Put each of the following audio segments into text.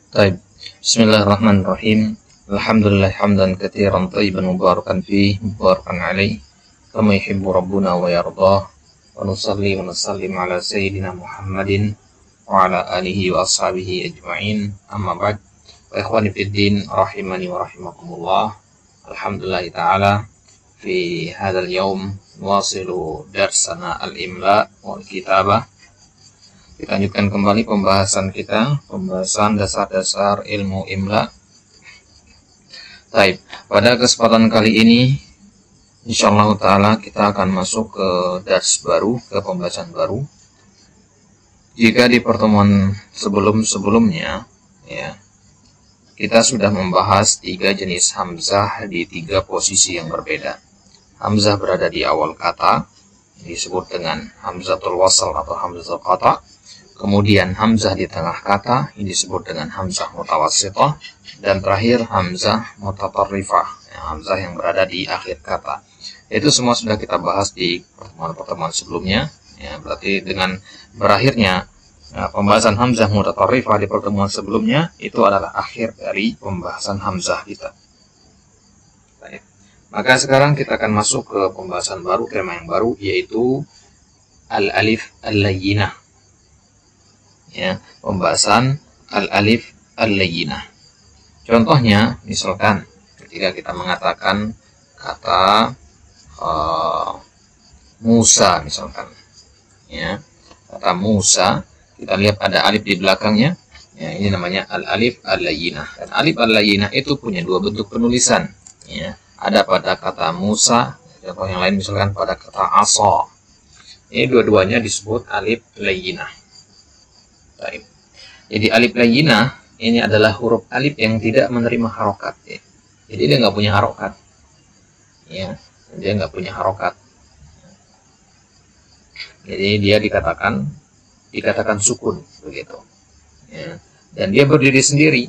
Baik. Bismillahirrahmanirrahim. Alhamdulillah hamdan katsiran thayyiban mubarakan fihi mubarakan alaihi kama yuhibbu rabbuna wa yardah. Wa nusalli wa nusallim ala sayyidina Muhammadin wa ala alihi wa ashabihi ajma'in. Amma ba'd. Wa ikhwani fid din rahimani wa rahimakumullah. Alhamdulillah ta'ala fi hadzal yaum nuwasilu darsana al-imla wal kitabah. Kita lanjutkan kembali pembahasan dasar-dasar ilmu imla. Baik, pada kesempatan kali ini insyaallah ta'ala kita akan masuk ke dars baru, ke pembahasan baru. Jika di pertemuan sebelumnya ya, kita sudah membahas 3 jenis hamzah di 3 posisi yang berbeda. Hamzah berada di awal kata, disebut dengan hamzatul wasl atau hamzatul qata'. Kemudian hamzah di tengah kata, ini disebut dengan hamzah mutawassithah, dan terakhir hamzah mutatarrifah, ya, hamzah yang berada di akhir kata. Itu semua sudah kita bahas di pertemuan-pertemuan sebelumnya. Ya, berarti dengan berakhirnya pembahasan hamzah mutatarrifah di pertemuan sebelumnya, itu adalah akhir dari pembahasan hamzah kita. Baik. Maka sekarang kita akan masuk ke pembahasan baru, tema yang baru, yaitu al-alif al-layyinah. Ya, pembahasan al-alif al-layyinah. Contohnya, misalkan ketika kita mengatakan kata Musa, misalkan, ya, kata Musa, kita lihat ada alif di belakangnya, ya, ini namanya al-alif al-layyinah. Dan alif al-layyinah itu punya 2 bentuk penulisan, ya. Ada pada kata Musa, contoh yang lain misalkan pada kata asa. Ini dua-duanya disebut alif layyinah. Baik. Jadi alif layyinah ini adalah huruf alif yang tidak menerima harokat. Ya. Jadi dia nggak punya harokat. Ya, dia nggak punya harokat. Jadi dia dikatakan sukun begitu. Ya. Dan dia berdiri sendiri.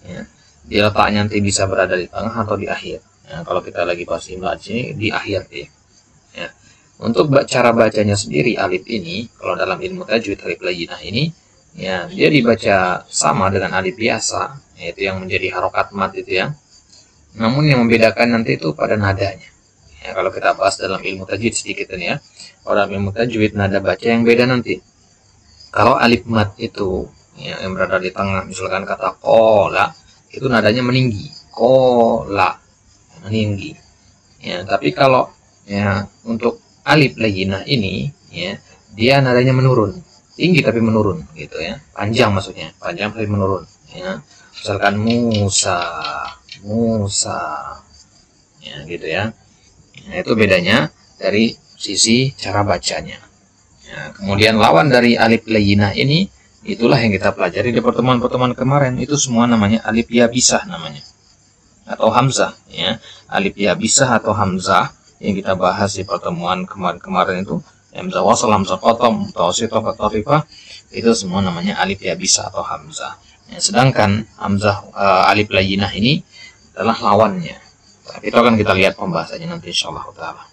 Ya. Dia letaknya nanti bisa berada di tengah atau di akhir. Ya, kalau kita lagi bahas imla sini di akhir dia. Ya. Untuk cara bacanya sendiri alif ini, kalau dalam ilmu tajwid alif layyinah ini, ya dia dibaca sama dengan alif biasa, yaitu yang menjadi harokat mat itu ya. Namun yang membedakan nanti itu pada nadanya. Ya, kalau kita bahas dalam ilmu tajwid sedikit ini ya, kalau dalam ilmu tajwid nada baca yang beda nanti. Kalau alif mat itu ya, yang berada di tengah, misalkan kata qola, itu nadanya meninggi, qola, meninggi. Ya, tapi kalau ya untuk alif layyinah ini ya, dia nadanya menurun, tinggi tapi menurun gitu ya, panjang maksudnya, panjang tapi menurun ya. Misalkan Musa ya gitu ya. Nah, itu bedanya dari sisi cara bacanya ya. Kemudian lawan dari alif layyinah ini, itulah yang kita pelajari di pertemuan-pertemuan kemarin, itu semua namanya alif yabisah namanya, atau hamzah ya. Alif yabisah atau hamzah yang kita bahas di pertemuan kemarin itu hamzah wasl, hamzah qata', mutawassithah, mutatarrifah, itu semua namanya alif yabisah atau hamzah. Ya, sedangkan hamzah alif layyinah ini adalah lawannya. Tapi itu akan kita lihat pembahasannya nanti insyaallah taala.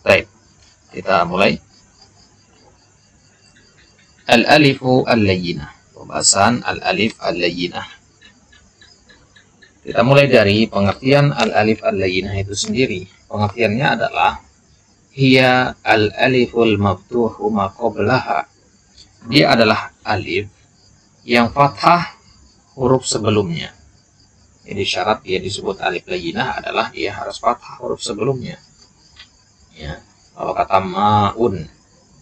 Baik, kita mulai. Al-alifu al-layyinah, pembahasan al-alif al-layyinah. Kita mulai dari pengertian al-alif al-layyinah itu sendiri. Pengertiannya adalah hiya al-aliful maftuhu ma qablaha. Dia adalah alif yang fathah huruf sebelumnya. Jadi syarat dia disebut alif layyinah adalah dia harus fathah huruf sebelumnya. Ya, kalau kata ma'un,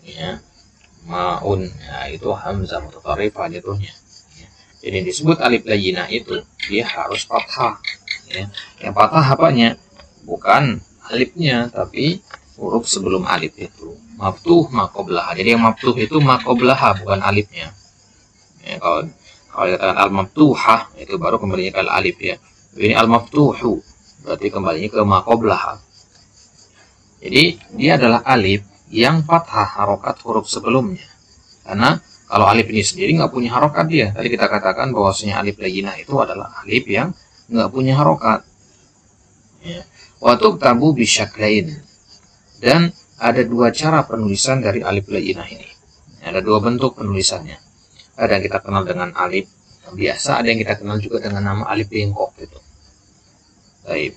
ya, ma'un, ya, itu hamzah mutatarrifah jatuhnya. Ya. Jadi disebut alif layyinah itu dia harus fathah. Ya. Yang fathah apanya? Bukan alifnya, tapi huruf sebelum alif itu. Maftuh ma qablaha. Jadi yang maftuh itu ma qablaha, bukan alifnya. Ya, kalau dikatakan al-maftuhah itu baru kembalinya ke alif ya. Ini al-maftuhu berarti kembalinya ke ma qablaha. Jadi dia adalah alif yang fathah harokat huruf sebelumnya. Karena kalau alif ini sendiri nggak punya harokat dia. Tadi kita katakan bahwasanya alif layyinah itu adalah alif yang nggak punya harokat. Ya. Wa tuktabu bisyaklain. Dan ada 2 cara penulisan dari alif layyinah ini. Ada 2 bentuk penulisannya. Ada yang kita kenal dengan alif Biasa ada yang kita kenal juga dengan nama alif bengkok gitu. Baik.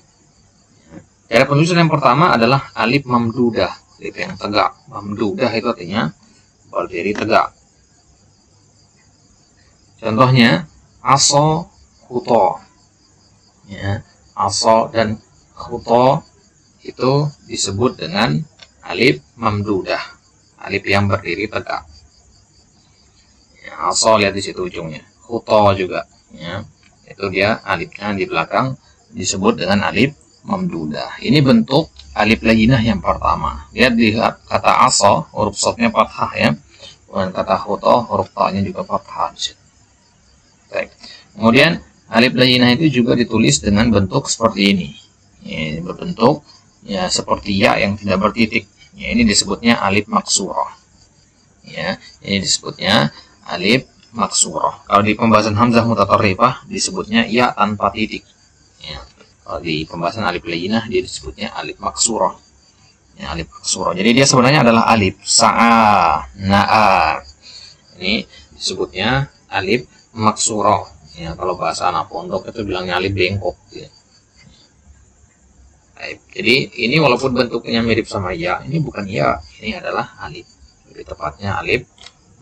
Cara penulisan yang pertama adalah alif mamdudah, alif yang tegak. Mamdudah itu artinya berdiri tegak. Contohnya aso, khuto. Ya, aso dan khuto itu disebut dengan alif mamdudah, alif yang berdiri tegak. Ya, aso lihat di situ ujungnya. Khuto juga, ya, itu dia alifnya di belakang disebut dengan alif mamdudah. Ini bentuk alif layyinah yang pertama. Lihat di kata aso, huruf shadnya fathah ya. Dan kata khuto, huruf ta-nya juga fathah di situ. Baik. Kemudian alif layyinah itu juga ditulis dengan bentuk seperti ini. Ini berbentuk ya seperti ya yang tidak bertitik. Ya, ini disebutnya alif maksurah. Ya, ini disebutnya alif maksurah. Kalau di pembahasan hamzah mutatarrifah disebutnya ya tanpa titik. Ya. Kalau di pembahasan alif layyinah dia disebutnya alif maksurah. Ya, alif maksurah. Jadi dia sebenarnya adalah alif sa'a, na'a. Ini disebutnya alif maksurah. Ya, kalau bahasa anak pondok itu bilangnya alif bengkok. Ya. Baik. Jadi ini walaupun bentuknya mirip sama ya, ini bukan ya, ini adalah alif. Jadi tepatnya alif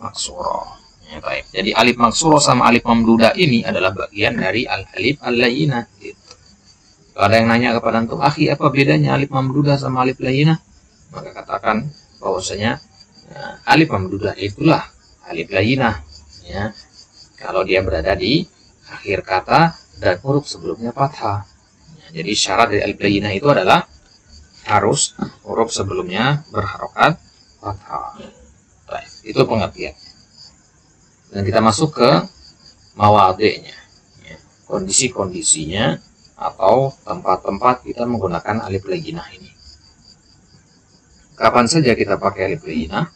maksurah. Ya, baik. Jadi alif maksurah sama alif mamdudah ini adalah bagian dari alif al-layyinah. Gitu. Kalau ada yang nanya kepada antum, akhi, apa bedanya alif mamdudah sama alif layyinah? Maka katakan bahwasanya alif mamdudah itulah alif layyinah. Ya. Kalau dia berada di akhir kata dan huruf sebelumnya fathah. Jadi syarat dari alif layyinah itu adalah harus huruf sebelumnya berharokat fathah. Baik, itu pengertian. Dan kita masuk ke mawadhi'nya, ya, kondisi-kondisinya atau tempat-tempat kita menggunakan alif layyinah ini. Kapan saja kita pakai alif layyinah?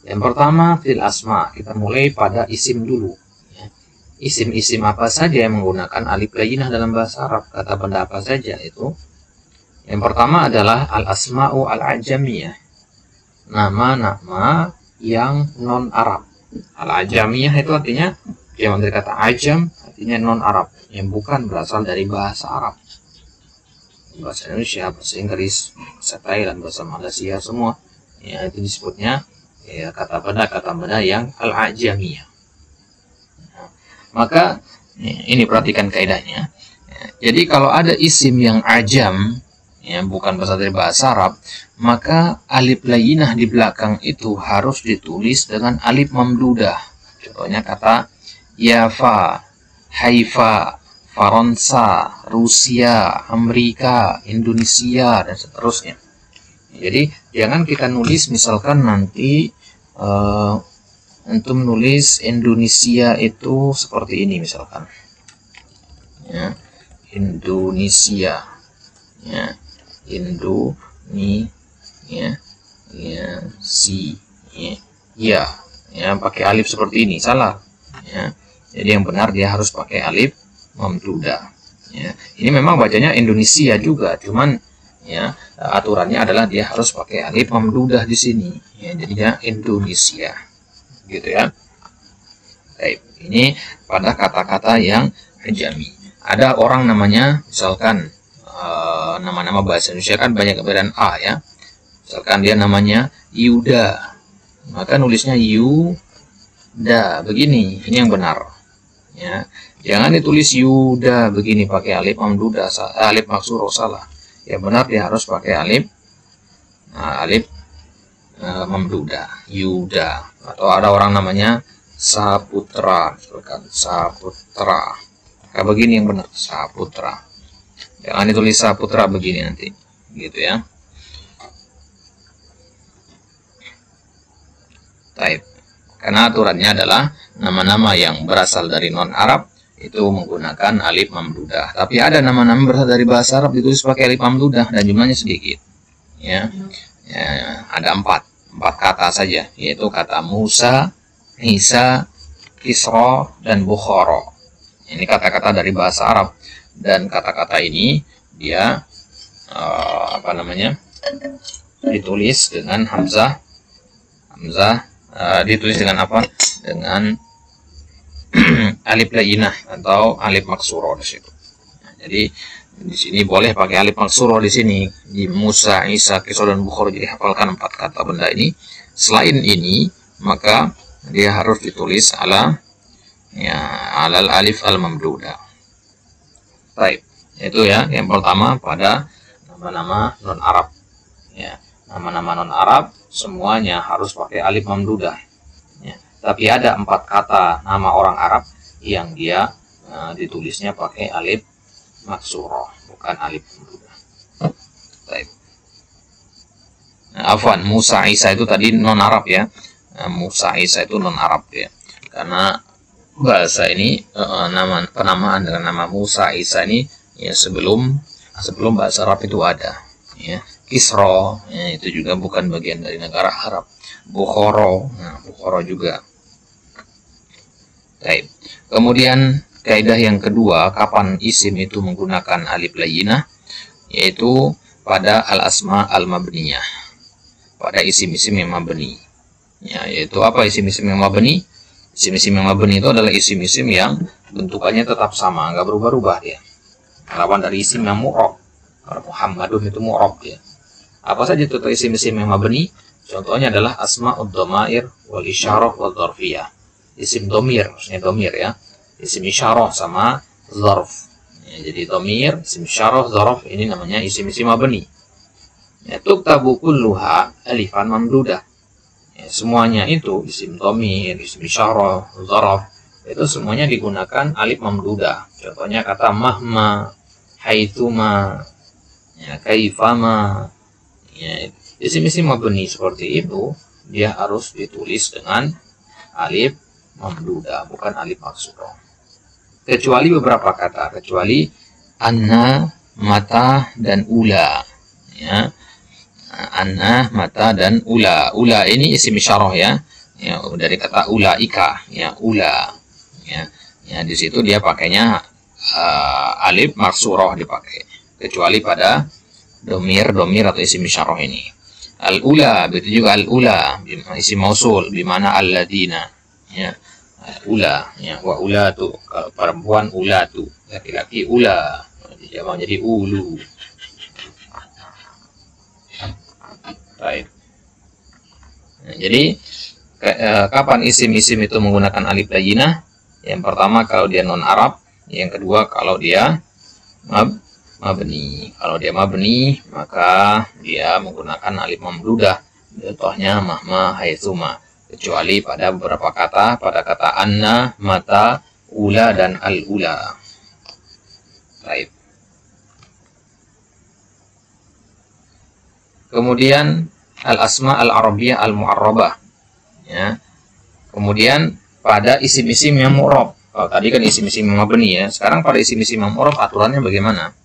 Yang pertama fil asma, kita mulai pada isim dulu. Isim-isim apa saja yang menggunakan alif layyinah dalam bahasa Arab, kata benda apa saja itu? Yang pertama adalah al-asma'u al-ajamiyah, nama-nama yang non-Arab. Al-ajamiyah itu artinya yang dari kata ajam, artinya non-Arab, yang bukan berasal dari bahasa Arab. Bahasa Indonesia, bahasa Inggris, bahasa Thailand, bahasa Malaysia semua, ya, itu disebutnya ya, kata benda yang al-ajamiyah. Maka ini perhatikan kaidahnya. Jadi kalau ada isim yang ajam, ya, bukan berasal dari bahasa Arab, maka alif layyinah di belakang itu harus ditulis dengan alif mamdudah. Contohnya kata Yafa, Haifa, Faransa, Rusia, Amerika, Indonesia, dan seterusnya. Jadi jangan kita nulis misalkan nanti untuk menulis Indonesia itu seperti ini misalkan, ya, Indonesia, ya, ya, si, ya, pakai alif seperti ini salah, ya. Jadi yang benar dia harus pakai alif mamdudah. Ya. Ini memang bacanya Indonesia juga, cuman ya aturannya adalah dia harus pakai alif mamdudah di sini. Ya, jadinya Indonesia. Gitu ya. Baik, ini pada kata-kata yang ajami. Ada orang namanya, misalkan nama-nama bahasa Indonesia kan banyak keberadaan A ya. Misalkan dia namanya Yuda, maka nulisnya Yuda begini. Ini yang benar. Ya, jangan ditulis Yuda begini pakai alif mamdudah, alif maksurah salah. Yang benar dia harus pakai alif mamdudah, Yuda. Atau ada orang namanya Saputra, misalkan Saputra. Kayak begini yang benar, Saputra. Jangan ditulis Saputra begini nanti, gitu ya. Taib. Karena aturannya adalah nama-nama yang berasal dari non-Arab itu menggunakan alif mamdudah. Tapi ada nama-nama berasal dari bahasa Arab ditulis pakai alif mamdudah dan jumlahnya sedikit. Ya, ada empat kata saja, yaitu kata Musa, Isa, Kisra, dan Bukhara. Ini kata-kata dari bahasa Arab, dan kata-kata ini dia ditulis dengan hamzah, ditulis dengan apa? Dengan alif layyinah atau alif maksuro di situ. Nah, jadi di sini boleh pakai alif maksuro di sini di Musa, Isa, Kisra dan Bukhari. Jadi hafalkan 4 kata benda ini. Selain ini maka dia harus ditulis alal alif al mamduda. Baik, itu ya yang pertama pada nama-nama non Arab. Ya, nama-nama non Arab semuanya harus pakai alif mamduda. Ya, tapi ada 4 kata nama orang Arab yang dia ditulisnya pakai alif maksurah, bukan alif mamdudah. Baik. Afwan, Musa Isa itu tadi non Arab ya. Musa Isa itu non Arab ya. Karena bahasa ini penamaan dengan nama Musa Isa ini ya sebelum bahasa Arab itu ada ya. Kisra ya, itu juga bukan bagian dari negara Arab. Bukhara, nah Bukhara juga. Baik. Kemudian kaidah yang kedua, kapan isim itu menggunakan alif layyinah, yaitu pada al-asma al-mabniyah, pada isim-isim yang mabni. Ya, yaitu apa isim-isim yang mabni? Isim-isim yang mabni itu adalah isim-isim yang bentukannya tetap sama, nggak berubah-ubah dia. Lawan dari isim yang mu'rab. Kalau Muhammadun itu mu'rab ya. Apa saja itu isim-isim yang mabni? Contohnya adalah asma'ud dhamair wal isyarah wal dzarfiyah. Isim domir, maksudnya domir ya. Isim isyarah sama zarf. Ya, jadi domir, isim isyarah, zarf ini namanya isim-isim mabni. Ya, tuktabu kulluha alifan mamdudah. Ya, semuanya itu isim domir, isim isyarah, zarf itu semuanya digunakan alif mamdudah. Contohnya kata mahma, haitsuma, ya, kaifama. Ya, isim-isim mabni seperti itu dia harus ditulis dengan alif mamdudah, bukan alif maksurah. Kecuali beberapa kata, kecuali anna, mata, dan ula. Ya. Anna, mata, dan ula. Ula ini isim isyarah ya. Ya, dari kata ulaika, ya, ula. Ya. Ya, di situ dia pakainya alif maksurah dipakai. Kecuali pada domir atau isim isyarah ini. Al-ula, begitu juga al-ula, isim mausul, bimana al-ladina. Ya. Ula ya, wa ulatu, kalau perempuan ulatu, laki-laki ula, jadi ulu. Baik. Nah, jadi kapan isim-isim itu menggunakan alif layyinah? Yang pertama kalau dia non Arab, yang kedua kalau dia mabni. Kalau dia mabni maka dia menggunakan alif mamdudah. Contohnya mahma, haitsuma. Kecuali pada beberapa kata, pada kata anna, mata, ula, dan al-ula. Baik. Kemudian al-asma al-arabiyah al-mu'arrabah. Ya. Kemudian pada isim-isim yang mu'rab. Kalau tadi kan isim-isim yang mabni ya. Sekarang pada isim-isim yang mu'rab aturannya bagaimana?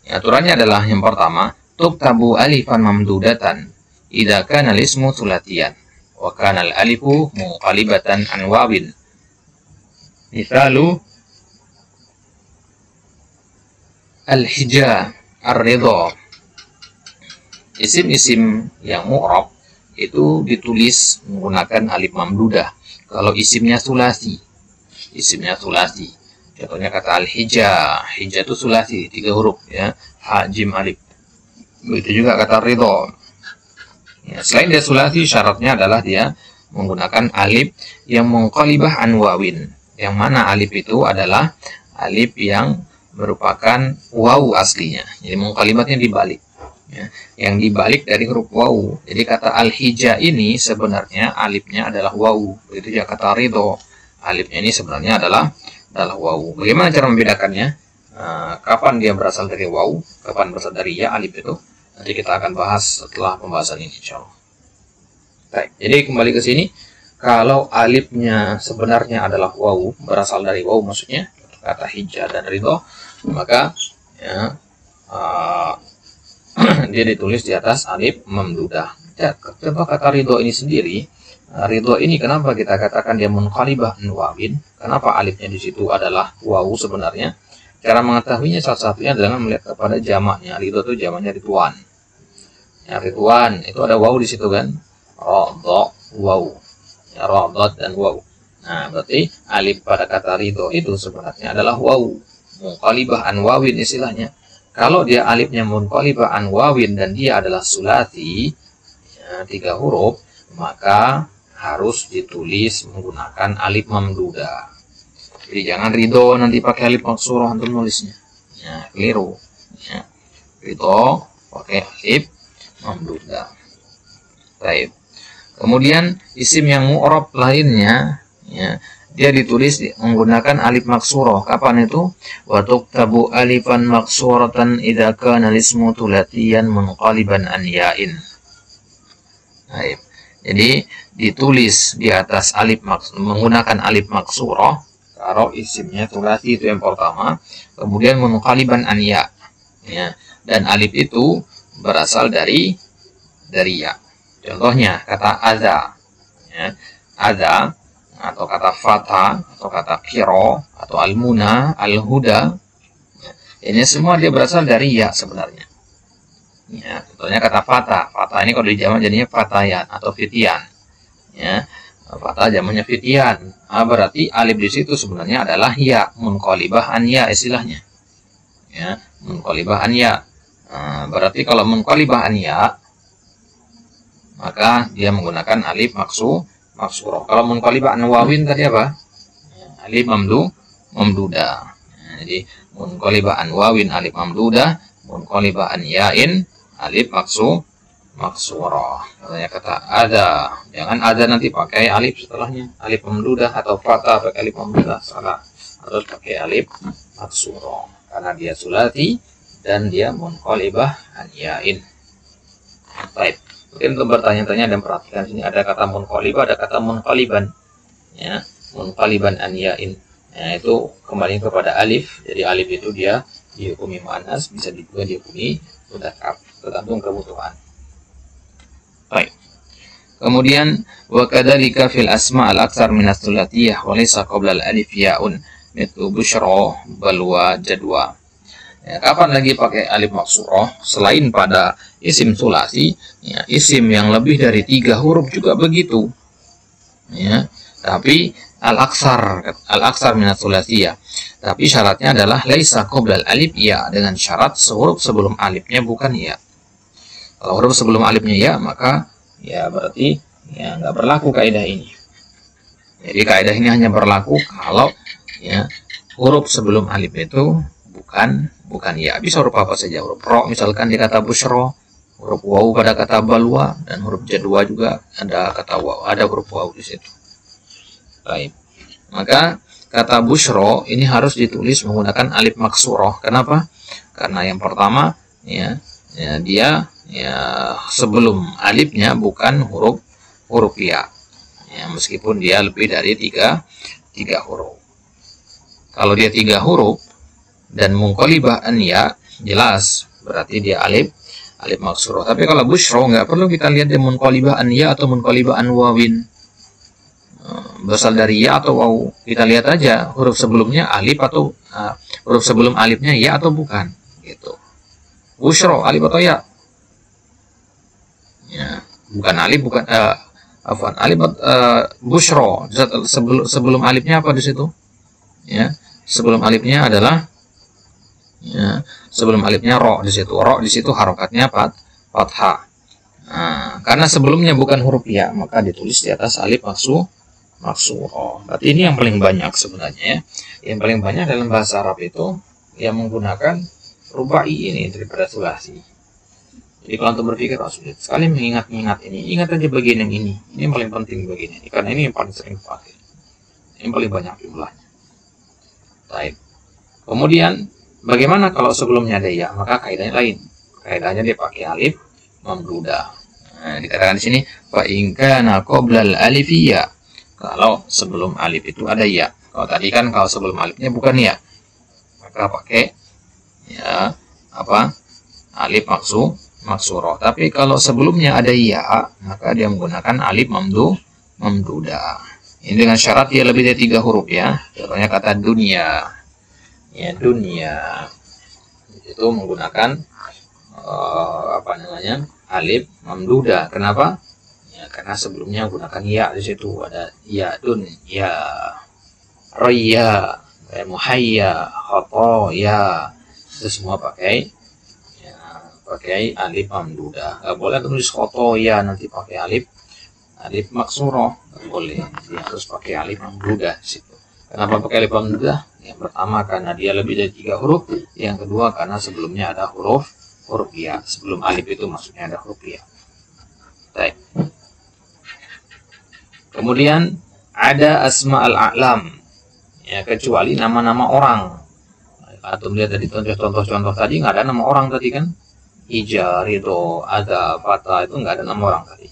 Ya, aturannya adalah yang pertama, tuktabu alifan mamdudatan idza kana al-ismu thulatsiyan. Wa kana al-alifu munqalibatan an wawin. Misalu al-hija, ar-ridha. Isim-isim yang mu'rab itu ditulis menggunakan alif mamdudah. Kalau isimnya sulasi, contohnya kata al-hija, hija itu sulasi, 3 huruf ya, ha, jim, alif. Begitu juga kata ridha. Ya, selain dia sulasi, syaratnya adalah dia menggunakan alif yang munqalibah an wawin. Yang mana alif itu adalah alif yang merupakan wawu aslinya. Jadi munqalibatnya dibalik. Ya, yang dibalik dari huruf wawu. Jadi kata al-hija ini sebenarnya alifnya adalah wawu. Begitu juga kata ridho, alifnya ini sebenarnya adalah wawu. Bagaimana cara membedakannya? Kapan dia berasal dari wawu, kapan berasal dari ya alif itu? Nanti kita akan bahas setelah pembahasan ini insyaallah. Baik, jadi kembali ke sini. Kalau alifnya sebenarnya adalah wawu, berasal dari wawu maksudnya kata hija dan ridho, maka ya, dia ditulis di atas alif mamdudah. Ya, coba kata ridho ini sendiri. Ridho ini kenapa kita katakan dia munqalibah an wawin? Kenapa alifnya di situ adalah wawu sebenarnya? Cara mengetahuinya salah satunya adalah melihat kepada jamaknya. Ridho itu jamaknya ridwan. Ya, ridwan itu ada wawu di situ kan? Radha, wawu. Ya, radhat dan wawu. Nah, berarti alif pada kata ridho itu sebenarnya adalah waw, munqalibah an wawin istilahnya. Kalau dia alifnya munqalibah an wawin dan dia adalah sulati, ya, 3 huruf, maka harus ditulis menggunakan alif mamdudah. Jadi jangan ridho nanti pakai alif maksurah untuk nulisnya. Ya, keliru. Ya. Ridho pakai alif mamdudah. Baik. Kemudian isim yang mu'rab lainnya, ya, dia ditulis menggunakan alif maksurah. Kapan itu? Wa tuktabu alifan maksuratan idza kana ismu tulatiyan munqaliban an ya'in. Baik. Jadi ditulis di atas alif menggunakan alif maksurah kalau isimnya tulati, itu yang pertama. Kemudian munqaliban an ya. Ya. Dan alif itu berasal dari ya. Contohnya kata adza, ya. Adza atau kata fata atau kata kiro atau almuna, alhuda, ya. Ini semua dia berasal dari ya sebenarnya. Ya, contohnya kata fata. Fata ini kalau di Jawa jadinya fatayan atau fitian. Ya, fata jamannya fitian. Berarti alif di situ sebenarnya adalah ya, munqalibah an ya istilahnya. Ya, munqalibah an ya. Berarti kalau munqalibah an ya, maka dia menggunakan alif maksurah. Kalau munqalibah an wawin tadi apa? Alif mamdudah. Jadi munqalibah an wawin alif mamdudah, munqalibah an ya'in alif maksurah. Katanya kata ada, jangan ada nanti pakai alif setelahnya, alif mamdudah atau fatah pakai alif mamdudah, salah. Harus pakai alif maksurah karena dia sulati dan dia munqalibah an ya'in. Baik. Mungkin untuk bertanya-tanya dan perhatikan sini ada kata munqalibah, ada kata munqaliban. Ya, munqaliban an ya'in. Ya, itu kembali kepada alif. Jadi alif itu dia dihukumi muannas, bisa juga dihukumi mudzakkar, tergantung kebutuhan. Baik. Kemudian wa kadzalika fil asma' al-aktsar min ats-tsulatiyah wa laysa qabla al-alif ya'un mithlu busyra, balwa, jadwa. Ya, kapan lagi pakai alif maksurah selain pada isim sulasi, ya, isim yang lebih dari 3 huruf juga begitu. Ya, tapi al-aksar minat sulasiyah. Tapi syaratnya adalah laisa qoblal alif ya, dengan syarat huruf sebelum alifnya bukan ya. Kalau huruf sebelum alifnya ya, maka ya berarti ya nggak berlaku kaidah ini. Jadi kaidah ini hanya berlaku kalau ya huruf sebelum alif itu bukan ya. Bisa huruf apa saja, huruf ro misalkan di kata busyra, huruf waw pada kata balwa, dan huruf jadwa juga ada kata waw, ada huruf waw di situ. Baik. Maka kata busyra ini harus ditulis menggunakan alif maksurah. Kenapa? Karena yang pertama ya dia ya sebelum alifnya bukan huruf ya. Ya, meskipun dia lebih dari tiga huruf. Kalau dia 3 huruf dan munqalibah an ya, jelas berarti dia alif maksurah. Tapi kalau busyra nggak perlu kita lihat dia munqalibah an ya atau munqalibah an wawin, berasal dari ya atau waw. Kita lihat aja huruf sebelumnya alif atau huruf sebelum alifnya ya atau bukan, gitu. Busyra alif atau ya? Ya, bukan alif, bukan alif busyra sebelum alifnya apa di situ? Ya, sebelum alifnya adalah ya, sebelum alifnya ro di situ. Ro di situ harokatnya fathah. Nah, karena sebelumnya bukan huruf ya, maka ditulis di atas alif maksurah. Berarti ini yang paling banyak sebenarnya ya. Yang paling banyak dalam bahasa Arab itu yang menggunakan rubai ini daripada sulasi. Jadi kalau untuk berpikir sulit sekali mengingat ini, ingat aja bagian yang ini. Ini yang paling penting bagian ini, karena ini yang paling sering dipakai. Yang paling banyak jumlahnya. Baik. Kemudian bagaimana kalau sebelumnya ada ya? Maka kaidahnya lain. Kaidahnya dia pakai alif mamdudah. Nah, dikatakan di sini fa in kana qoblal alif ya. Kalau sebelum alif itu ada ya. Kalau tadi kan kalau sebelum alifnya bukan ya, maka pakai ya apa? Alif maksurah. Tapi kalau sebelumnya ada ya, maka dia menggunakan alif mamdudah. Ini dengan syarat dia lebih dari 3 huruf ya. Contohnya kata dunia. Ya, dunia. Itu menggunakan alif mamdudah. Kenapa? Ya, karena sebelumnya gunakan ya di situ, ada yadun, ya, raya, muhayya, khoto, ya, itu semua pakai alif mamdudah. Nggak boleh tulis khoto ya nanti pakai alif maksuroh, nggak boleh. Dia harus pakai alif mamdudah di situ. Kenapa pakai alif mamdudah? Yang pertama karena dia lebih dari 3 huruf, yang kedua karena sebelumnya ada huruf ya. Sebelum alif itu maksudnya ada huruf ya. Baik. Kemudian ada asma'ul a'lam, ya, kecuali nama-nama orang. Atau lihat dari contoh-contoh tadi nggak ada nama orang tadi kan? Hija, Ridho, Ada, Fata, itu nggak ada nama orang tadi.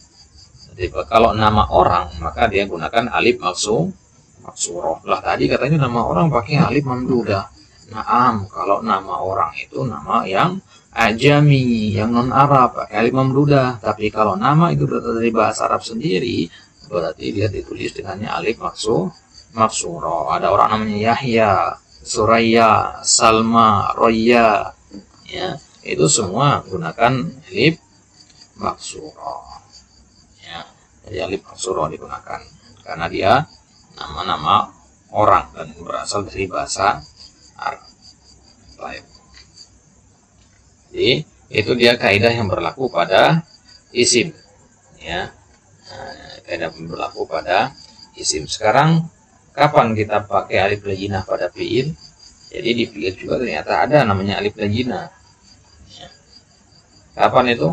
Jadi kalau nama orang maka dia gunakan alif maksuroh. Lah tadi katanya nama orang pakai alif mamdudah. Naam, kalau nama orang itu nama yang ajami, yang non Arab pakai alif mamdudah. Tapi kalau nama itu dari bahasa Arab sendiri, berarti dia ditulis dengannya alif maksuroh. Ada orang namanya Yahya, Suraya, Salma, Roya, ya, itu semua gunakan alif maksuroh. Ya, jadi alif maksuroh digunakan karena dia nama-nama orang dan berasal dari bahasa Arab. Baik. Jadi itu dia kaidah yang berlaku pada isim, ya. Kaidah yang berlaku pada isim. Sekarang kapan kita pakai alif lajinah pada fiil? Jadi di fiil juga ternyata ada namanya alif lajinah. Ya. Kapan itu?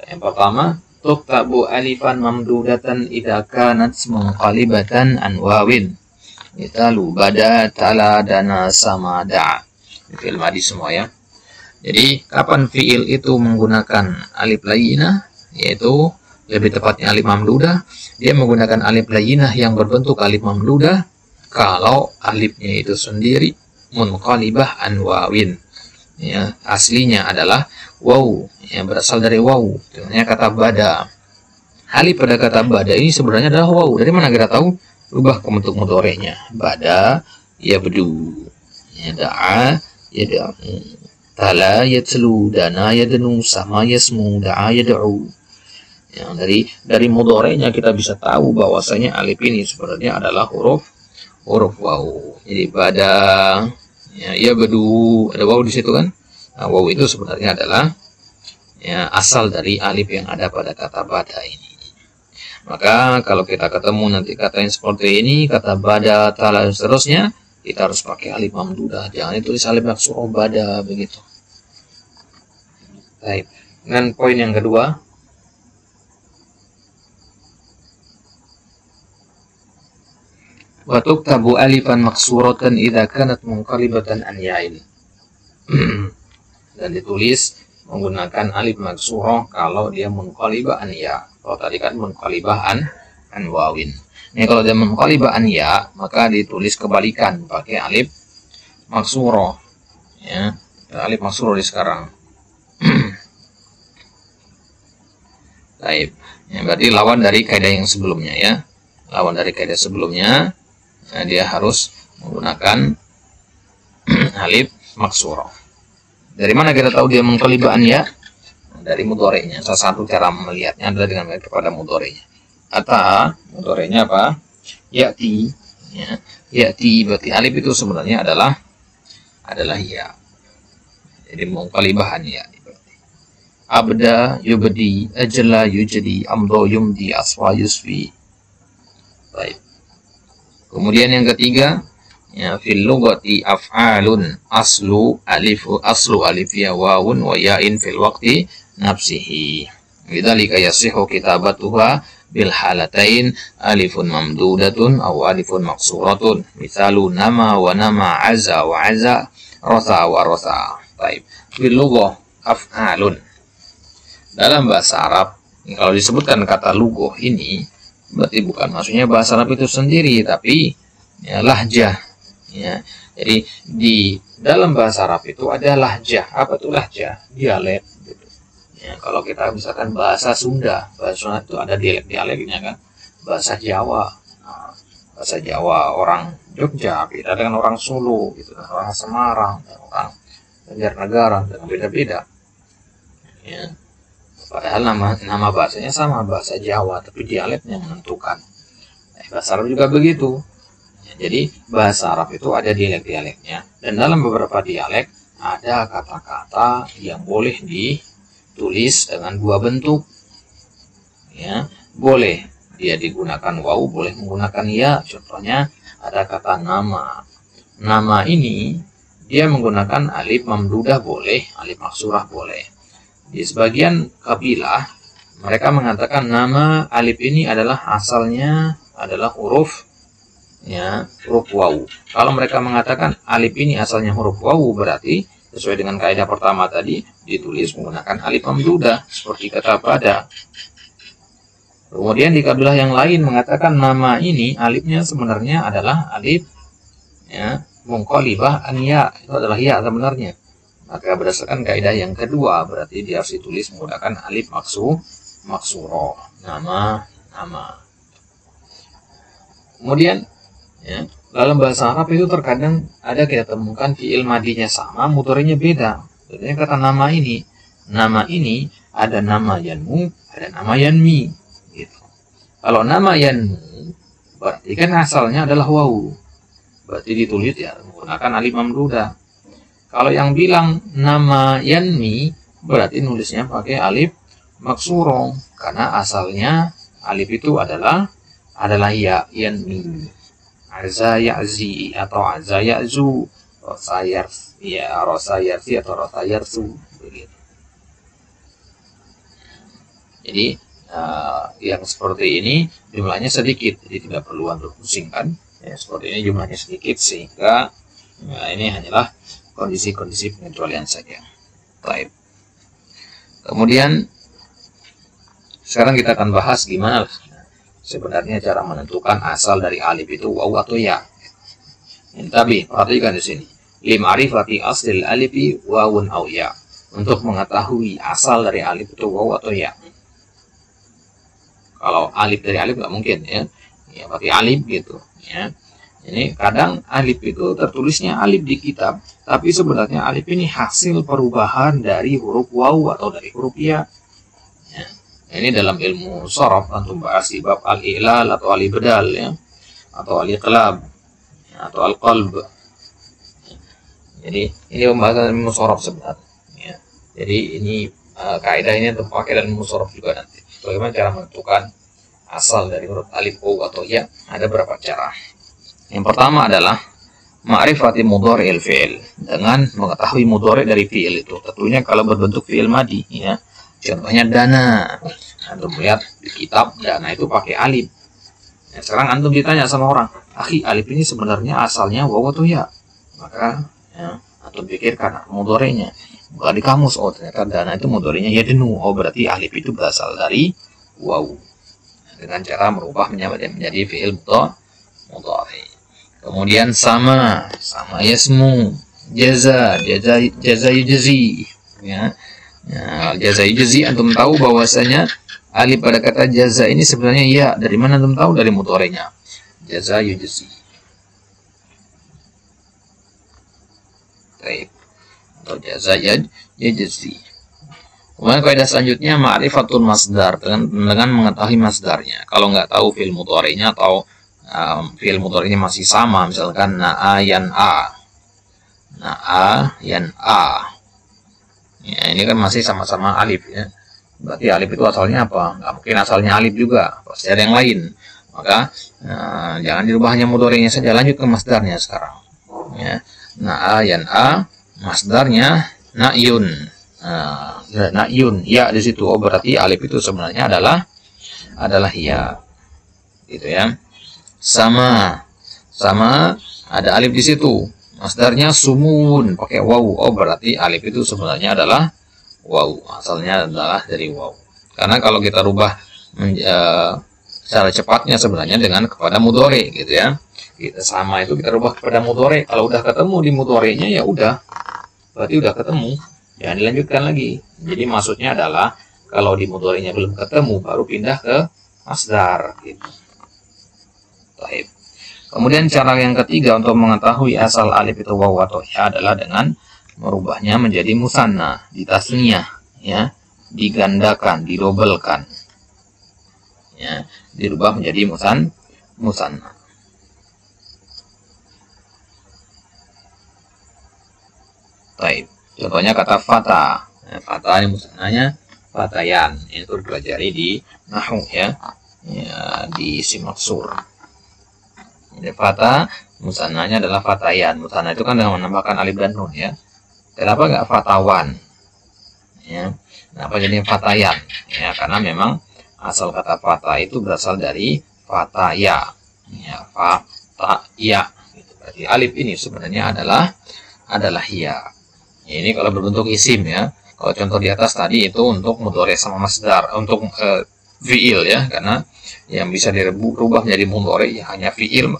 Yang pertama, tuktabu alifan mamdudatan idza kanat munqalibatan an wawin. Mitalu bada, tala, dana, sama, da. Fiil madi semua ya. Jadi kapan fiil itu menggunakan alif lajinah? Yaitu lebih tepatnya alif mamdudah. Dia menggunakan alif lajinah yang berbentuk alif mamdudah kalau alifnya itu sendiri munqalibah an wawin. Ya, aslinya adalah waw, yang berasal dari waw. Contohnya kata bada. Alif pada kata bada ini sebenarnya adalah waw. Dari mana kita tahu? Rubah ke bentuk mudhari'nya. Bada yabdu. Ya, da'a yad'u. Tala yatlu, dana yadnu, sama yasmu, da'a yad'u. Ya, dari mudhari'nya kita bisa tahu bahwasanya alif ini sebenarnya adalah huruf waw. Jadi pada ya bedu ada waw di situ kan? Nah, waw itu sebenarnya adalah ya asal dari alif yang ada pada kata bada ini. Maka kalau kita ketemu nanti kata yang seperti ini, kata bada, tala dan seterusnya, kita harus pakai alif mamdudah. Jangan ditulis alif maksuroh bada begitu. Baik. Dan poin yang kedua, wa tuktabu alifan maksuratan idza kanat munqalibatan an ya'in. Dan ditulis menggunakan alif maksuroh kalau dia munqalibah an ya. Kalau tadi kan munqalibah an wawin. Ini kalau dia munqalibah an ya, maka ditulis kebalikan pakai alif maksuroh. Ya, alif maksuroh di sekarang. Baik. Ya, berarti lawan dari kaidah yang sebelumnya ya. Lawan dari kaidah sebelumnya. Nah, dia harus menggunakan alif maksuroh. Dari mana kita tahu dia munqalibah an ya? Dari mudhari'nya. Salah satu cara melihatnya adalah dengan melihat kepada mudhari'nya. Atau mudhari'nya apa? Ya'ti. Ya. Ya'ti berarti alif itu sebenarnya adalah ya. Jadi munqalibah an ya. Abda yubdi, ajla yujdi, amdo yumdi, aswa yusfi. Baik. Kemudian yang ketiga, ya, fil lughati af'alun aslu alif ya wawun wa ya'in fil waqti nafsihi. Bidzalika yasihu kitabatuha bil halatain alifun mamdudatun aw alifun maksuratun. Misalu nama wa nama, azza wa azza, rasa wa rasa. Baik. Fil lughah af'alun. Dalam bahasa Arab, kalau disebutkan kata lughah ini berarti bukan maksudnya bahasa Arab itu sendiri, tapi ya, lahjah. Ya, jadi di dalam bahasa Arab itu ada lahjah. Apa itu lahjah? Dialek. Gitu. Ya, kalau kita misalkan bahasa Sunda itu ada dialek-dialeknya kan. Bahasa Jawa, nah, bahasa Jawa orang Jogja beda dengan orang Solo, gitu, orang Semarang, dan orang Banjarnegara, dan beda-beda. Ya. Padahal nama bahasanya sama, bahasa Jawa, tapi dialeknya menentukan. Bahasa Arab juga begitu. Jadi bahasa Arab itu ada dialek-dialeknya, dan dalam beberapa dialek ada kata-kata yang boleh ditulis dengan dua bentuk. Ya, boleh dia digunakan waw, boleh menggunakan ya. Contohnya ada kata nama. Nama ini dia menggunakan alif mamdudah boleh, alif maksurah boleh. Di sebagian kabilah mereka mengatakan nama alif ini adalah asalnya adalah huruf waw. Kalau mereka mengatakan alif ini asalnya huruf waw, berarti sesuai dengan kaidah pertama tadi ditulis menggunakan alif mamdudah seperti kata pada. Kemudian di kabilah yang lain mengatakan nama ini alifnya sebenarnya adalah alif munqalibah an ya, itu adalah ya sebenarnya. Maka berdasarkan kaidah yang kedua berarti dia harus ditulis menggunakan alif maksurah, nama. Kemudian dalam bahasa Arab itu terkadang ada kita temukan fiil madinya sama, mudhari'nya beda. Contohnya kata nama ini ada nama yanmu, ada nama yanmi gitu. Kalau nama yanmu berarti kan asalnya adalah waw, berarti ditulis ya menggunakan alif mamdudah. Kalau yang bilang nama yanmi berarti nulisnya pakai alif maksurah, karena asalnya alif itu adalah ya, yanmi. Aza ya'zi atau aza ya'zu, rosa yarsi atau rosa yarsu begitu. Jadi yang seperti ini jumlahnya sedikit, jadi tidak perlu untuk pusingkan. Seperti ini jumlahnya sedikit sehingga ini hanyalah kondisi-kondisi pengecualian saja. Baik. Kemudian sekarang kita akan bahas gimana sebenarnya cara menentukan asal dari alif itu waw atau ya. Tapi perhatikan di sini. Lim'arifati aslil alifi wawun aw ya. Untuk mengetahui asal dari alif itu waw atau ya. Kalau alif dari alif nggak mungkin ya pakai alif gitu ya. Ini kadang alif itu tertulisnya alif di kitab, tapi sebenarnya alif ini hasil perubahan dari huruf waw atau dari huruf ya. Ini dalam ilmu shorof antum bahas di bab al-i'lal atau al-ibdal ya, atau al-iqlab atau al-qalb. Jadi ini pembahasan ilmu shorof sebenarnya. Jadi ini kaidah ini terpakai dalam ilmu shorof juga nanti. Bagaimana cara menentukan asal dari huruf alif waw atau ya? Ada beberapa cara. Yang pertama adalah ma'rifati mudhari'il fi'il, dengan mengetahui mudhari' dari fi'il itu. Tentunya kalau berbentuk fi'il madi ya. Contohnya dana. Antum lihat di kitab dana itu pakai alif. Sekarang antum ditanya sama orang, "Akhi, alif ini sebenarnya asalnya waw atau ya?" Maka antum pikirkan mudhari'nya. Bukan di kamus, oh ternyata dana itu mudhari'nya yadnu. Oh berarti alif itu berasal dari waw. Dengan cara merubah menjadi fi'il mudhari'. Kemudian sama yasmu, jaza yujzi ya. Jaza yujzi antum tahu bahwasanya alif pada kata jaza ini sebenarnya ya. Dari mana antum tahu? Dari mudhari'nya. Jaza yujzi. Baik. Atau jaza yujzi. Kemudian kaidah selanjutnya ma'rifatul masdar, dengan mengetahui masdarnya. Kalau nggak tahu fi'il mudhari'nya atau fi'il mudhari'nya masih sama, misalkan na'a yan a. Ya, ini kan masih sama-sama alif ya. Berarti alif itu asalnya apa? Nggak mungkin asalnya alif juga, pasti ada yang lain. Maka jangan dirubah hanya mudhari'nya saja, lanjut ke masdarnya sekarang. Ya. Na'a yan a, masdarnya na'yun. Na'yun, ya di situ. Oh berarti alif itu sebenarnya adalah ya. Gitu ya. Sama ada alif di situ. Masdarnya sumun pakai waw. Oh berarti alif itu sebenarnya adalah waw. Asalnya adalah dari waw. Karena kalau kita rubah secara cepatnya sebenarnya dengan kepada mudhari gitu ya. Kita sama itu kita rubah kepada mudhari. Kalau udah ketemu di mudhari'nya ya udah. Berarti udah ketemu. Jangan dilanjutkan lagi. Jadi maksudnya adalah kalau di mudhari'nya belum ketemu baru pindah ke masdar gitu. Baik. Kemudian cara yang ketiga untuk mengetahui asal alif itu waw atau ya adalah dengan merubahnya menjadi musanna di tasniyah ya. digandakan, didobelkan, ya, dirubah menjadi musanna. Baik, contohnya kata fata. Nah, fata ini musannanya fatayan. Itu dipelajari di nahwu ya, di simaksur. Jadi fata musannanya adalah fatayan. Musanna itu kan dengan menambahkan alif dan nun ya. Kenapa nggak fatawan? Ya, kenapa jadi fatayan? Ya, karena memang asal kata fata itu berasal dari fataya. Ya, fataya. Gitu. Berarti alif ini sebenarnya adalah ya. Ini kalau berbentuk isim ya. Kalau contoh di atas tadi itu untuk mudhari sama masdar, untuk fiil ya, karena yang bisa dirubah menjadi mudhari ya hanya fiil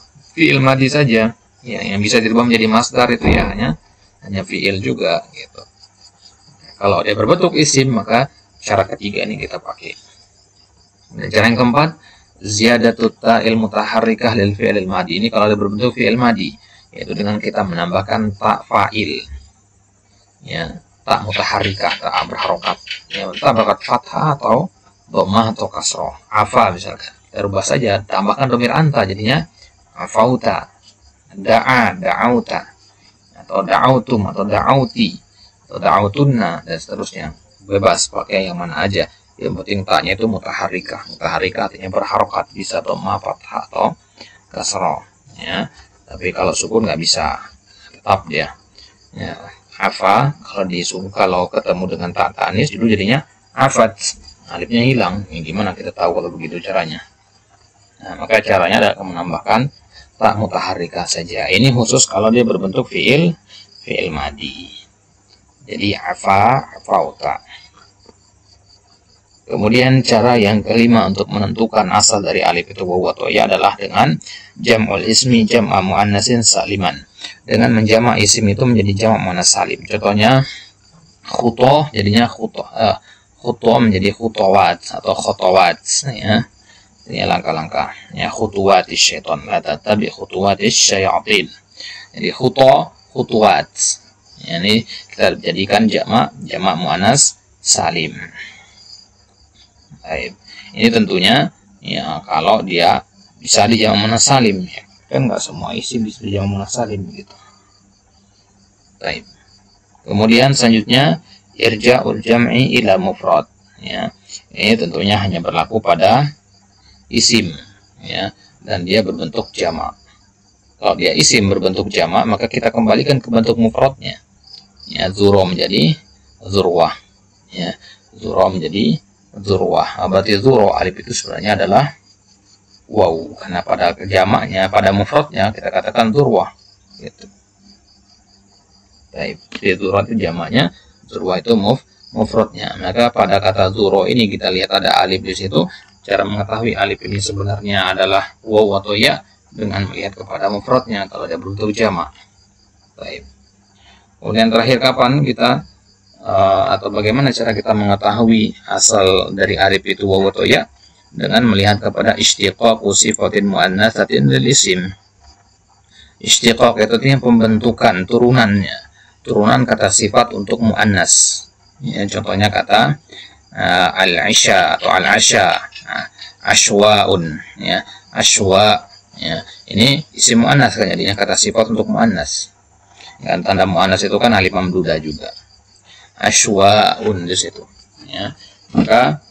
madi saja. Ya, yang bisa dirubah menjadi masdar itu ya hanya fiil juga gitu. Kalau dia berbentuk isim maka cara ketiga ini kita pakai. Dan cara yang keempat, ziyadatut ta'il mutaharrikah lil fi'il madi. Ini kalau dia berbentuk fi'il madi, yaitu dengan kita menambahkan ta fa'il. Ya, tak mutaharrikah, tak berharokat, ya, tak berharokat fathah atau dhammah atau kasroh. Afa misalkan, kita rubah saja, tambahkan dhamir anta, jadinya afauta, da'a, da'auta, atau da'autum, atau da'auti, atau da'autunna, dan seterusnya. Bebas pakai yang mana aja, yang penting taknya itu mutaharrikah. Mutaharrikah artinya berharokat, bisa dhammah, fathah atau kasroh, ya. Tapi kalau sukun nggak bisa, tetap dia, ya. Afa kalau ketemu dengan tak tanis dulu jadinya afat, alifnya hilang. Ini gimana kita tahu kalau begitu caranya? Nah, maka caranya adalah menambahkan tak mutaharrikah saja. Ini khusus kalau dia berbentuk fiil madi. Jadi afauta. Kemudian cara yang kelima untuk menentukan asal dari alif itu wawu atau ya adalah dengan jam'ul ismi jam'a muannatsin saliman. Dengan menjamak isim itu menjadi jamak muannas salim. Contohnya khutoh jadinya khutoh menjadi khutowat atau khotowat ya. Ini langkah-langkah ya, khutuwatis syaitan la tattabi khutuwatis syayatin. Jadi khutuwat. Ya, ini kita jadikan jamak muannas salim. Baik. Ini tentunya ya kalau dia bisa di jamak muannas salim ya. Kan nggak semua isim bisa di jamak muannas salim gitu. Baik. Kemudian selanjutnya irja'ul jam'i ila mufrad ya. Ini tentunya hanya berlaku pada isim ya, dan dia berbentuk jamak. Kalau dia isim berbentuk jamak maka kita kembalikan ke bentuk mufradnya. Ya, zuro menjadi zurwah. Ya, zuro menjadi zurwah. Berarti zuro alif itu sebenarnya adalah waw, karena pada jamaknya, pada mufradnya kita katakan zurwah gitu. Baik, zuro itu jamaknya, zurwah itu mufradnya. Maka pada kata zuro ini kita lihat ada alif di situ. Cara mengetahui alif ini sebenarnya adalah waw atau ya dengan melihat kepada mufradnya kalau dia berbentuk jamak. Baik. Kemudian terakhir kapan kita atau bagaimana cara kita mengetahui asal dari alif itu waw atau ya? Dengan melihat kepada istiqaq sifatin muannatsatin lil isim. Istiqaq itu artinya pembentukan turunan kata sifat untuk muannas. Ya, contohnya kata al-isha atau al-asha, ashwaun ya, ashwa ya. Ini isim muannas kan, jadinya kata sifat untuk muannas. Dan tanda muannas itu kan alif mamdudah juga. Ashwaun di situ ya. Maka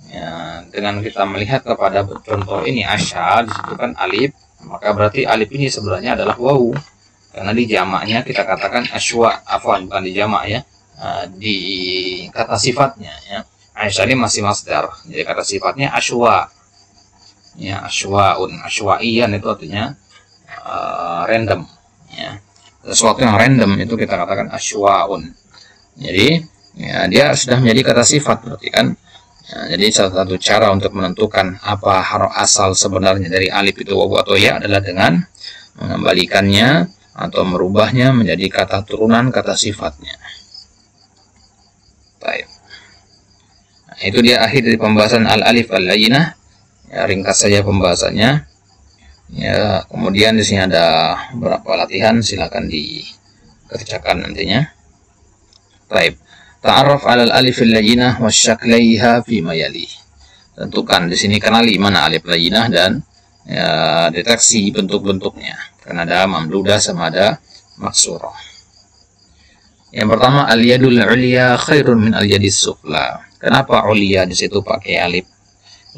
ya, dengan kita melihat kepada contoh ini asya di situ kan alif, maka berarti alif ini sebenarnya adalah wawu. Karena di jamaknya kita katakan ashwa, afwan bukan di jamak ya. Di kata sifatnya ya. Aisyah ini masih masdar. Jadi kata sifatnya ashwa. Ya, ashwaun, ashwaiyan itu artinya random ya. Sesuatu yang random itu kita katakan ashwaun. Jadi ya, dia sudah menjadi kata sifat berarti kan. Ya, jadi salah satu cara untuk menentukan apa asal sebenarnya dari alif itu wawu atau ya adalah dengan mengembalikannya atau merubahnya menjadi kata turunan kata sifatnya. Baik. Nah, itu dia akhir dari pembahasan al-alif al-layyinah. Ya, ringkas saja pembahasannya. Ya, kemudian di sini ada beberapa latihan, silakan dikerjakan nantinya. Baik. Ta'arraf 'alal alif al-layyinah wa syaklaiha fi ma yalih. Tentukan di sini kenali mana alif layyinah dan deteksi bentuk-bentuknya. Karena ada mamdudah sama ada maksurah. Yang pertama, al-yadul ulya khairun min al-yadis sufla. Kenapa ulya di situ pakai alif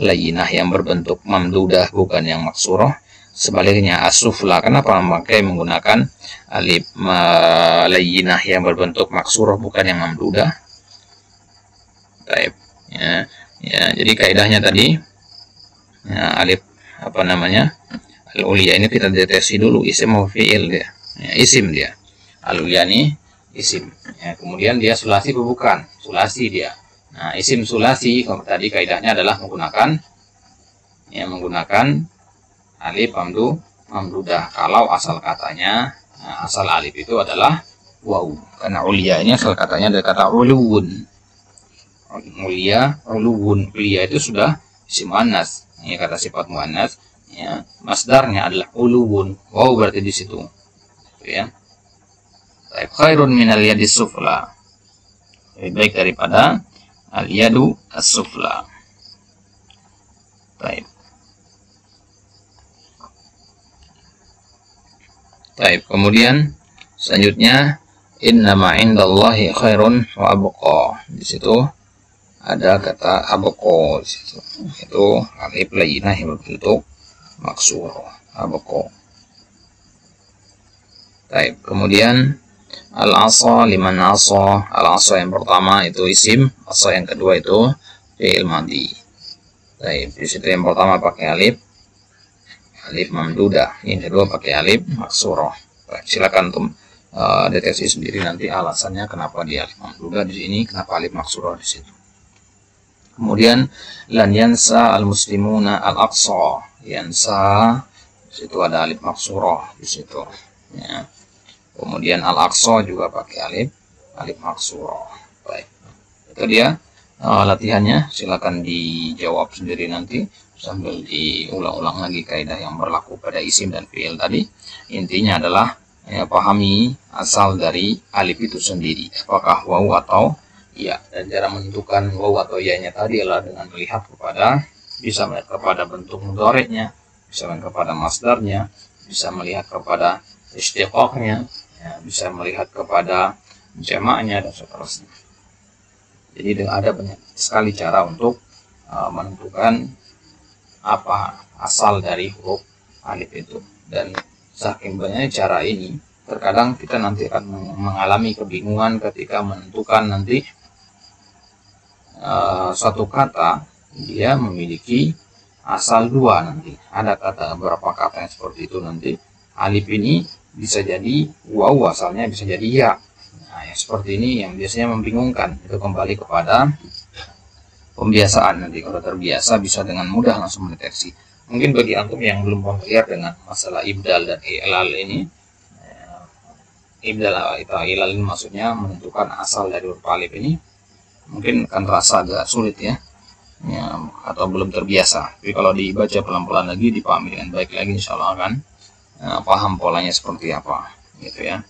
layyinah yang berbentuk mamdudah bukan yang maksurah? Sebaliknya as-sufla kenapa menggunakan alif layyinah yang berbentuk maksurah bukan yang mamdudah? Baik. Jadi kaidahnya tadi alif al-ulya ini kita deteksi dulu isim atau fi'il dia. Isim dia. Al-ulya ini isim. Kemudian dia sulasi bukan? Sulasi dia. Nah, isim sulasi tadi kaidahnya adalah menggunakan alif mamdudah. Kalau asal katanya, asal alif itu adalah waw. Karena ulya ini asal katanya dari kata uluwun. Ulya itu sudah isim muannas. Ini kata sifat muannas. Ya, masdarnya adalah uluwun. Waw berarti di situ. Ya. Baik, khairun minal yadis sufla. Lebih baik daripada al-yadu as-sufla. Baik. Baik, kemudian selanjutnya innama indallahi khairun wa abqa. Di situ ada kata abqa di situ. Itu alif layyinah yang berbentuk maksurah. Abqa. Baik, kemudian al-asa liman asa. Al-asa yang pertama itu isim, asa yang kedua itu fi'il madhi. Baik, di situ yang pertama pakai alif mamdudah, yang kedua pakai alif maksurah. Silakan untuk deteksi sendiri nanti alasannya kenapa dia alif mamdudah di sini, kenapa alif maksurah di situ. Kemudian lan yansa al-muslimuna al-aqsa. Yansa di situ ada alif maksurah di situ. Ya. Kemudian al-aqsa juga pakai alif maksurah. Baik. Itu dia latihannya, silakan dijawab sendiri nanti sambil diulang-ulang lagi kaidah yang berlaku pada isim dan fi'il tadi. Intinya adalah pahami asal dari alif itu sendiri, apakah waw atau ya, dan cara menentukan waw atau ya-nya tadi adalah dengan melihat bisa melihat kepada bentuk mudhari'nya, bisa melihat kepada masdarnya, bisa melihat kepada istiqaqnya, ya, bisa melihat kepada jamaknya dan seterusnya. Jadi ada banyak sekali cara untuk menentukan apa asal dari huruf alif itu, dan saking banyaknya cara ini terkadang kita nanti akan mengalami kebingungan ketika menentukan nanti suatu kata dia memiliki asal dua. Nanti ada beberapa kata yang seperti itu, nanti alif ini bisa jadi waw asalnya, bisa jadi ya. Nah, yang seperti ini yang biasanya membingungkan. Itu kembali kepada pembiasaan. Nanti kalau terbiasa bisa dengan mudah langsung mendeteksi. Mungkin bagi antum yang belum familiar dengan masalah ibdal dan i'lal ini, ibdal atau i'lal ini maksudnya menentukan asal dari huruf alif ini, mungkin akan terasa agak sulit ya, atau belum terbiasa. Tapi kalau dibaca pelan-pelan lagi, dipahami dengan baik lagi, insya Allah akan paham polanya seperti apa, gitu ya.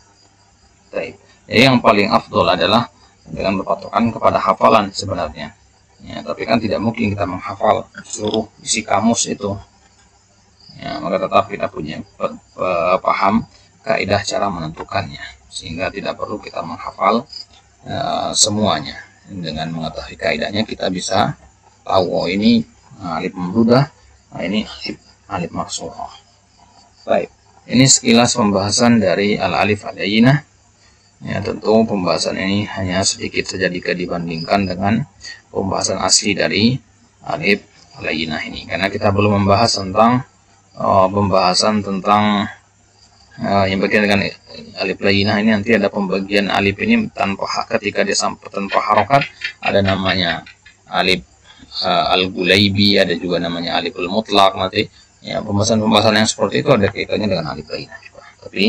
Baik. Jadi yang paling afdol adalah dengan berpatokan kepada hafalan sebenarnya. Ya, tapi kan tidak mungkin kita menghafal seluruh isi kamus itu. Ya, maka tetap kita punya paham kaidah cara menentukannya, sehingga tidak perlu kita menghafal semuanya. Dengan mengetahui kaidahnya kita bisa tahu, oh ini alif mamdudah, ini alif maksurah. Baik, ini sekilas pembahasan dari al-alif al-layyinah. Ya, tentu pembahasan ini hanya sedikit saja jika dibandingkan dengan pembahasan asli dari alif al-layyinah ini, karena kita belum membahas tentang pembahasan tentang yang bagian dengan alif layyinah ini. Nanti ada pembagian alif ini ketika dia sampai tanpa harokat, ada namanya alif al-gulaibi, ada juga namanya alif al-mutlaq. Nanti ya, pembahasan-pembahasan yang seperti itu ada kaitannya dengan alif layyinah juga. Tapi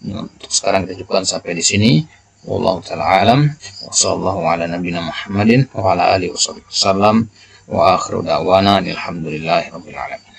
untuk sekarang kita cukupkan sampai di sini. Wallahu ta'ala alam. Wassallallahu ala nabiyina Muhammadin wa ala alihi wasallam. Wa akhiru da'wana alhamdulillahi rabbil alamin.